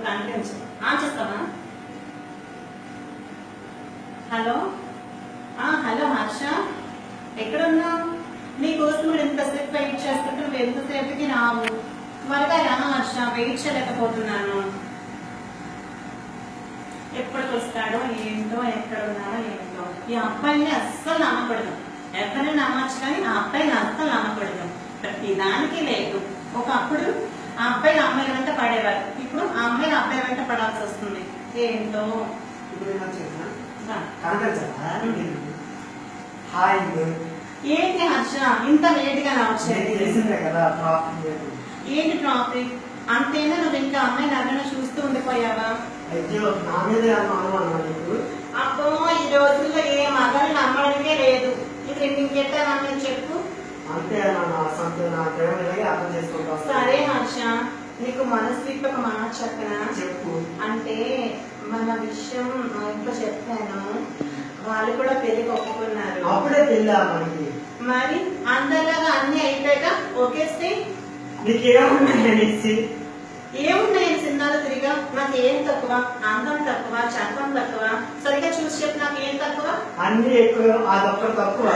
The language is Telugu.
కనిపించు చేస్తావా? హలో హలో హర్ష, ఎక్కడున్నావు? నీకోసం కూడా ఎంతసేపు వెయిట్ చేస్తుంటే నువ్వు ఎంతసేపుకి రావు. త్వరగా రా హర్ష, వెయిట్ చేయలేకపోతున్నాను. ఎప్పటికి వస్తాడో ఏంటో, ఎక్కడ ఉన్నాడో ఏంటో. ఈ అబ్బాయిని అస్సలు నమ్మకూడదు. ఎవరిని నమ్మచ్చు కానీ ఆ అబ్బాయిని అస్సలు నమ్మకూడదు. ప్రతి దానికి లేదు. ఒకప్పుడు ఆ అబ్బాయిని అమ్మాయిల వెంట పడేవారు, ఇప్పుడు ఆ అమ్మాయిని అబ్బాయి వెంట పడాల్సి వస్తుంది. ఏంటో. ఏంటి హర్ష ఇంత లేట్ గా వచ్చేది? ఏంటి ట్రాఫిక్? అంతేనా? నువ్వు ఇంకా అమ్మాయిని ఎవరైనా చూస్తూ ఉండిపోయావా? అబ్బో, ఈ రోజుల్లో ఏ మగని నమ్మడానికే లేదు. ఇది ఇంకెట్టా నమ్మని చెప్పు. సరే హర్ష, నీకు మనసు ఒక మాట చెప్పనా? చెప్పు. అంటే మన విషయం మా ఇంట్లో చెప్పాను, వాళ్ళు కూడా పెళ్లికి ఒప్పుకున్నారు. అప్పుడే పెళ్ళా? మరి అందరిలాగా అన్ని అయిపోయాక ఒకేస్తే ఏమున్నాయని సినిమాలు తిరిగా? నాకు ఏం తక్కువ? అందం తక్కువ, చందం తక్కువ? సరిగ్గా చూసి చెప్పు, నాకు ఏం తక్కువ? అన్ని ఎక్కువ, అదొక్కటి తక్కువ.